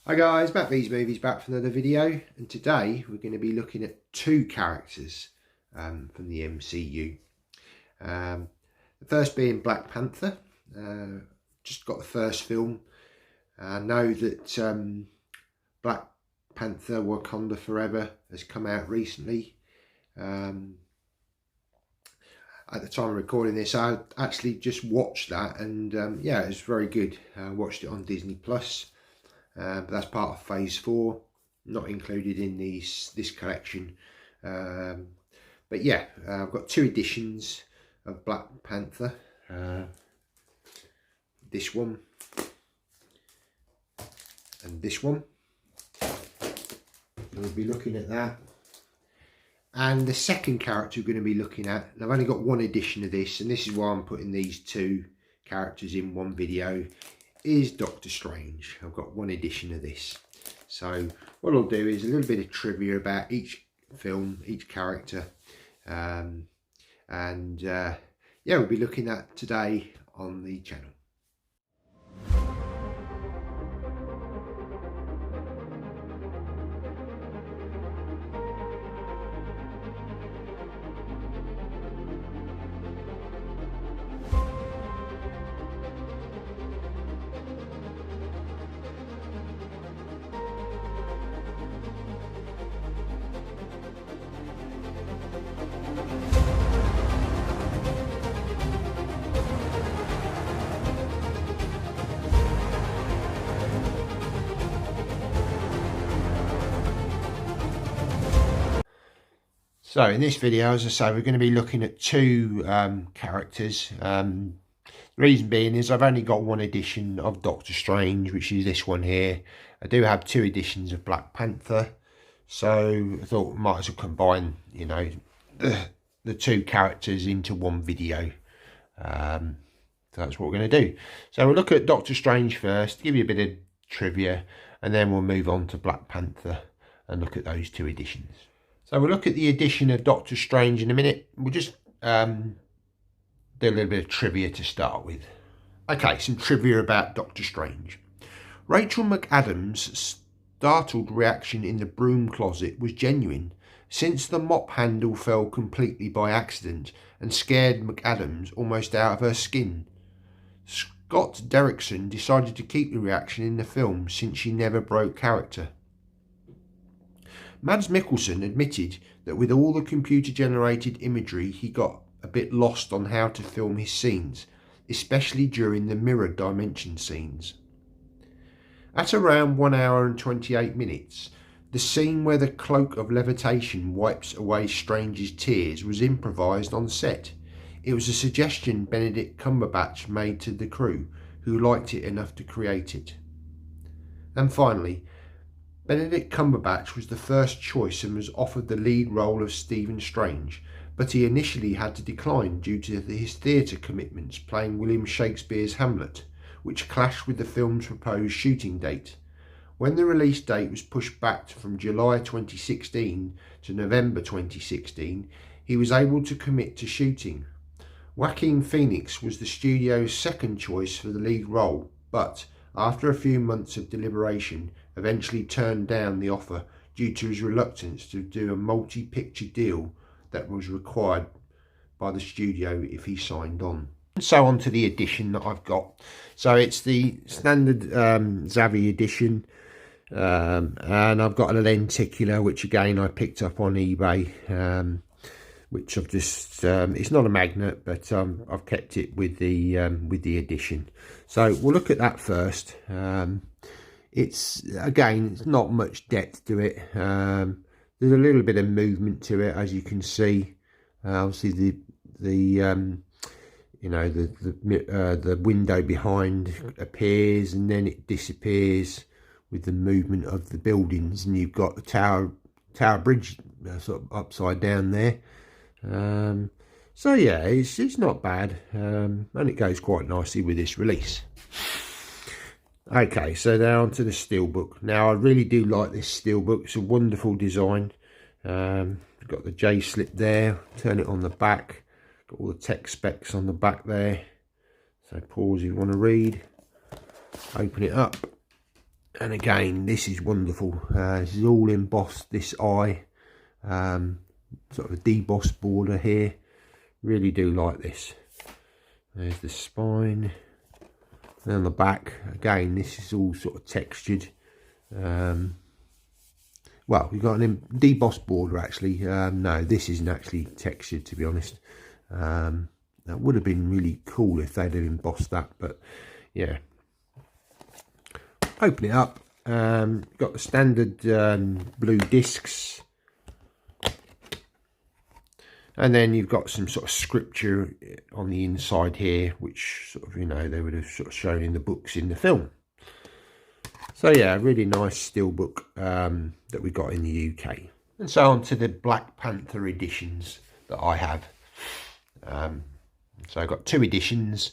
Hi guys, Matt V's Movies back for another video, and today we're going to be looking at two characters from the MCU. The first being Black Panther. Just got the first film. I know that Black Panther Wakanda Forever has come out recently. At the time of recording this, I actually just watched that, and yeah, it was very good. I watched it on Disney Plus. But that's part of phase 4, not included in this collection. But yeah, I've got two editions of Black Panther. This one and this one. We'll be looking at that. And the second character we're going to be looking at, and I've only got one edition of this, and this is why I'm putting these two characters in one video, is Doctor Strange. I've got one edition of this. So what I'll do is a little bit of trivia about each film, each character, and yeah, we'll be looking at today on the channel. So in this video, as I say, we're going to be looking at two characters. The reason being is I've only got one edition of Doctor Strange, which is this one here. I do have two editions of Black Panther, so I thought I might as well combine, you know, the two characters into one video. So that's what we're going to do. So we'll look at Doctor Strange first, give you a bit of trivia, and then we'll move on to Black Panther and look at those two editions. So we'll look at the edition of Doctor Strange in a minute. We'll just do a little bit of trivia to start with. Okay, some trivia about Doctor Strange. Rachel McAdams' startled reaction in the broom closet was genuine, since the mop handle fell completely by accident and scared McAdams almost out of her skin. Scott Derrickson decided to keep the reaction in the film since she never broke character. Mads Mikkelsen admitted that with all the computer-generated imagery, he got a bit lost on how to film his scenes, especially during the mirror dimension scenes. At around 1 hour and 28 minutes, the scene where the cloak of levitation wipes away Strange's tears was improvised on set. It was a suggestion Benedict Cumberbatch made to the crew, who liked it enough to create it. And finally, Benedict Cumberbatch was the first choice and was offered the lead role of Stephen Strange, but he initially had to decline due to his theatre commitments playing William Shakespeare's Hamlet, which clashed with the film's proposed shooting date. When the release date was pushed back from July 2016 to November 2016, he was able to commit to shooting. Joaquin Phoenix was the studio's second choice for the lead role, but after a few months of deliberation, eventually turned down the offer due to his reluctance to do a multi-picture deal that was required by the studio if he signed on. So on to the edition that I've got. So it's the standard Xavi edition, and I've got a lenticular, which again I picked up on eBay, which I've just it's not a magnet, but I've kept it with the edition. So we'll look at that first. It's not much depth to it. There's a little bit of movement to it, as you can see. Obviously the window behind appears and then it disappears with the movement of the buildings, and you've got the tower bridge sort of upside down there. So yeah, it's not bad, and it goes quite nicely with this release. Okay, so now onto the steelbook. Now I really do like this steelbook. It's a wonderful design. Got the J slip there. Turn it on the back. Got all the tech specs on the back there. So pause if you want to read. Open it up, And again, this is wonderful. This is all embossed, this eye, sort of a debossed border here. Really do like this. There's the spine. And on the back, again, this is all sort of textured. Well, we've got an debossed border actually. No, this isn't actually textured, to be honest. That would have been really cool if they'd have embossed that, but yeah. Open it up. Got the standard blue discs, and then you've got some sort of scripture on the inside here, which sort of, you know, they would have sort of shown in the books in the film. So yeah, really nice steelbook that we got in the UK. And so on to the Black Panther editions that I have. So I've got 2 editions.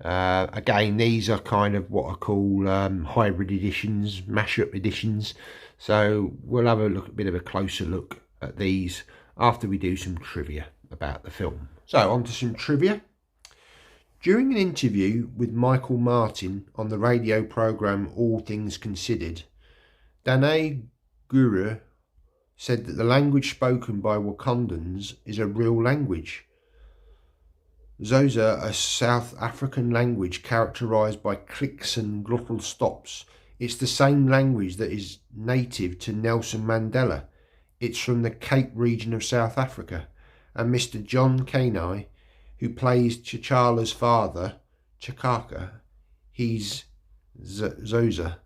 Again, these are kind of what I call hybrid editions, mashup editions. So we'll have a bit of a closer look at these after we do some trivia about the film. So on to some trivia. During an interview with Michael Martin on the radio programme All Things Considered, Danae Guru said that the language spoken by Wakandans is a real language. Xhosa, a South African language characterised by clicks and glottal stops. It's the same language that is native to Nelson Mandela. It's from the Cape region of South Africa. And Mr. John Kanai, who plays T'Challa's father, Chakaka, he's Xhosa.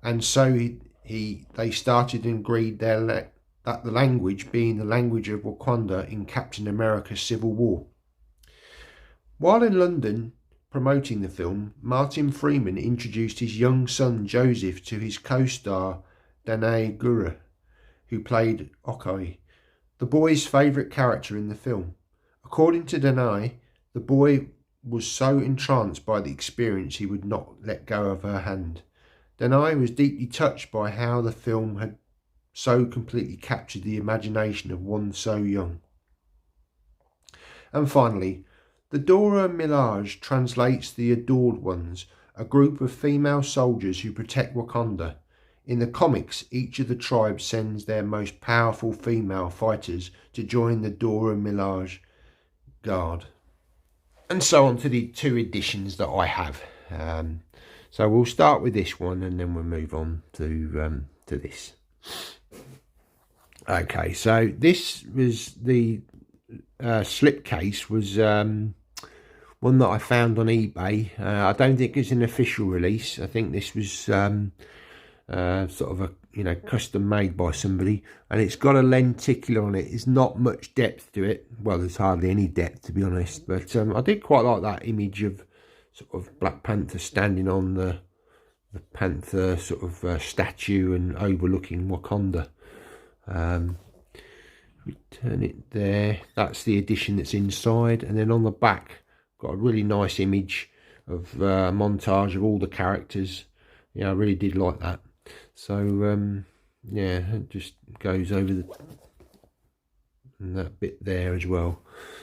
And so they started and agreed that the language being the language of Wakanda in Captain America's Civil War. While in London promoting the film, Martin Freeman introduced his young son Joseph to his co-star Danae Guru, who played Okoye, the boy's favourite character in the film. According to Danae, the boy was so entranced by the experience he would not let go of her hand. Danae was deeply touched by how the film had so completely captured the imagination of one so young. And finally, the Dora Milaje translates the Adored Ones, a group of female soldiers who protect Wakanda. In the comics, each of the tribes sends their most powerful female fighters to join the Dora Milaje Guard. And so on to the 2 editions that I have. So we'll start with this one and then we'll move on to this. Okay, so this was the slipcase was one that I found on eBay. I don't think it's an official release. I think this was sort of a, you know, custom made by somebody, and it's got a lenticular on it. There's not much depth to it. Well, there's hardly any depth, to be honest, but I did quite like that image of sort of Black Panther standing on the Panther sort of statue and overlooking Wakanda. We turn it there. That's the edition that's inside, and then on the back got a really nice image of a montage of all the characters. Yeah, I really did like that. So yeah, it just goes over that bit there as well.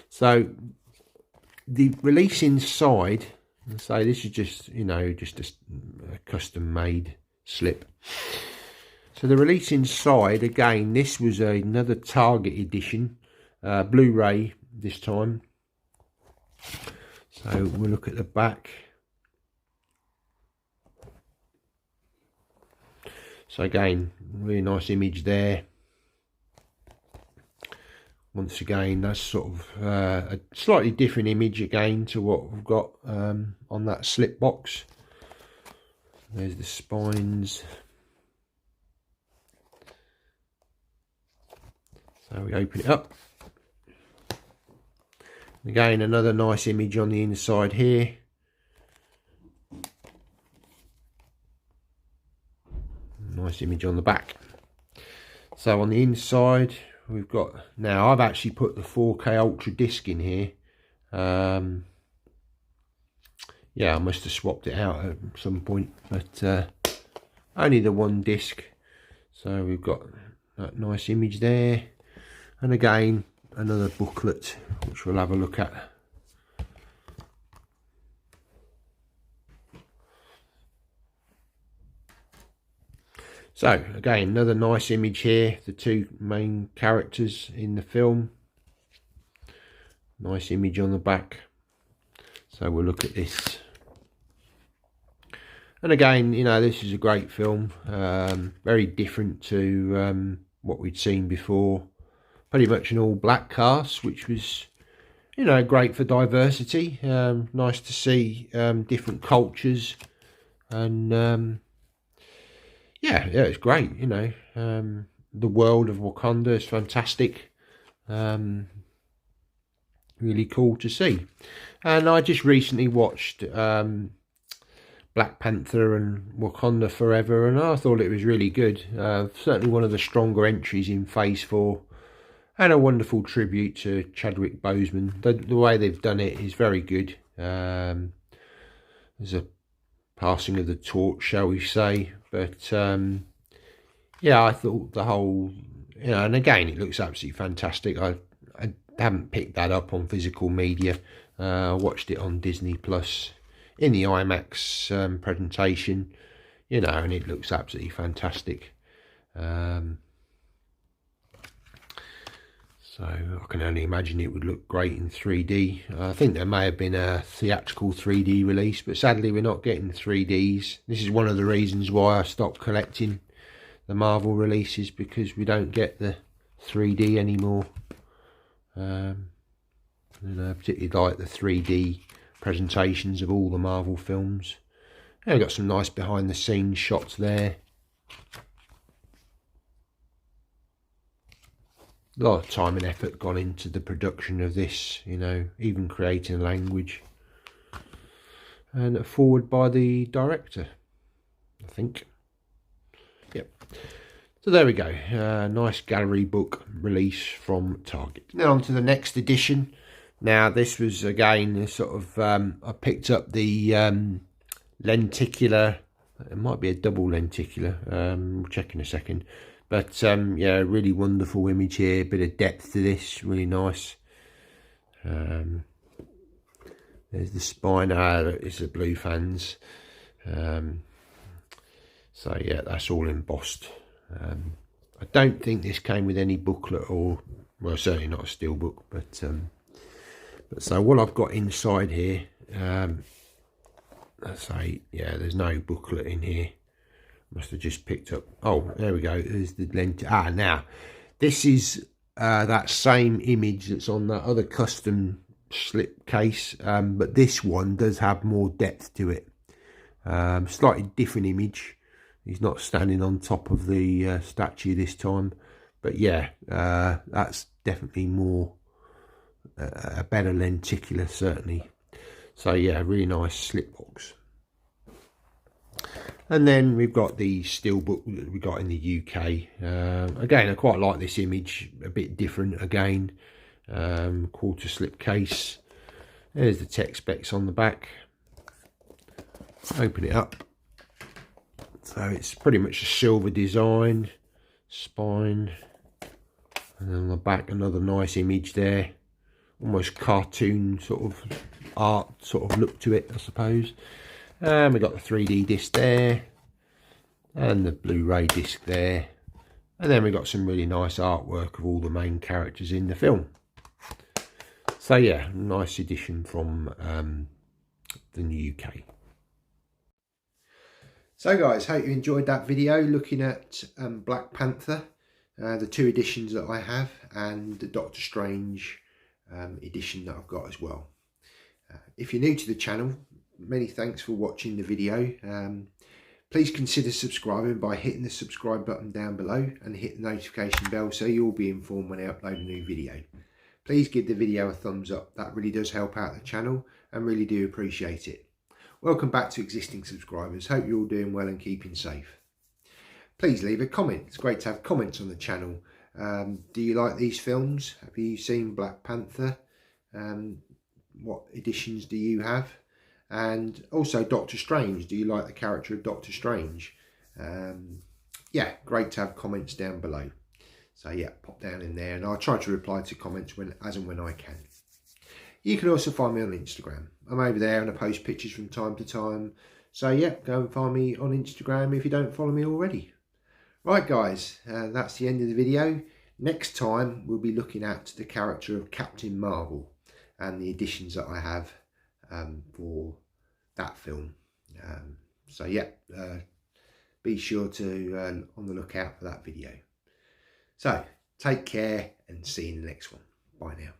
So the release inside, so this is just, you know, just a custom made slip. So the release inside, again, this was another Target edition, Blu-ray this time. So we'll look at the back. So again, really nice image there. Once again, that's sort of a slightly different image again to what we've got on that slip box. There's the spines. So we open it up. Again, another nice image on the inside here. Nice image on the back. So on the inside, we've got, now I've actually put the 4K Ultra disc in here. Yeah, I must have swapped it out at some point, but only the one disc. So we've got that nice image there. And again, another booklet, which we'll have a look at. So again, another nice image here, the two main characters in the film. Nice image on the back. So we'll look at this. And again, you know, this is a great film. Very different to what we'd seen before. Pretty much an all black cast, which was, you know, great for diversity. Nice to see different cultures. And yeah, it's great, you know. The world of Wakanda is fantastic. Really cool to see. And I just recently watched Black Panther and Wakanda Forever, and I thought it was really good. Certainly one of the stronger entries in Phase 4, and a wonderful tribute to Chadwick Boseman. The way they've done it is very good. There's a passing of the torch, shall we say, but yeah, I thought the whole, you know, and again, it looks absolutely fantastic. I haven't picked that up on physical media. I watched it on Disney Plus in the IMAX presentation, you know, and it looks absolutely fantastic. So I can only imagine it would look great in 3D. I think there may have been a theatrical 3D release, but sadly we're not getting 3Ds. This is one of the reasons why I stopped collecting the Marvel releases, because we don't get the 3D anymore. You know, particularly like the 3D presentations of all the Marvel films. I've got some nice behind the scenes shots there. A lot of time and effort gone into the production of this, you know, even creating language. And a forward by the director, I think. Yep. So there we go. Nice gallery book release from Target. Now on to the next edition. Now this was again a sort of, I picked up the lenticular, it might be a double lenticular, we'll check in a second. But yeah, really wonderful image here, bit of depth to this, really nice. There's the spine, it's the blue fans. So yeah, that's all embossed. I don't think this came with any booklet, or, well, certainly not a steel book, but so what I've got inside here, let's say, yeah, there's no booklet in here. Must have just picked up, oh, there we go, there's the lens. Now this is that same image that's on that other custom slip case, but this one does have more depth to it. Slightly different image. He's not standing on top of the statue this time, but yeah, that's definitely more a better lenticular, certainly. So yeah, really nice slip box. And then we've got the steelbook that we got in the UK. Again, I quite like this image, a bit different again. Quarter slip case. There's the tech specs on the back. Open it up. So it's pretty much a silver design, spine, and then on the back another nice image there. Almost cartoon sort of art sort of look to it, I suppose. And we've got the 3D disc there, and the Blu-ray disc there, and then we've got some really nice artwork of all the main characters in the film. So yeah, nice edition from the UK. So guys, hope you enjoyed that video looking at Black Panther, the two editions that I have, and the Doctor Strange edition that I've got as well. If you're new to the channel, many thanks for watching the video. Please consider subscribing by hitting the subscribe button down below and hit the notification bell so you'll be informed when I upload a new video. Please give the video a thumbs up, that really does help out the channel and really do appreciate it. Welcome back to existing subscribers, hope you're all doing well and keeping safe. Please leave a comment, it's great to have comments on the channel. Do you like these films? Have you seen Black Panther? What editions do you have? And also Doctor Strange, do you like the character of Doctor Strange? Yeah, great to have comments down below. So yeah, pop down in there and I'll try to reply to comments as and when I can. You can also find me on Instagram. I'm over there and I post pictures from time to time. So yeah, go and find me on Instagram if you don't follow me already. Right guys, that's the end of the video. Next time we'll be looking at the character of Captain Marvel and the additions that I have for that film. So yeah, be sure to on the lookout for that video. So take care and see you in the next one. Bye now.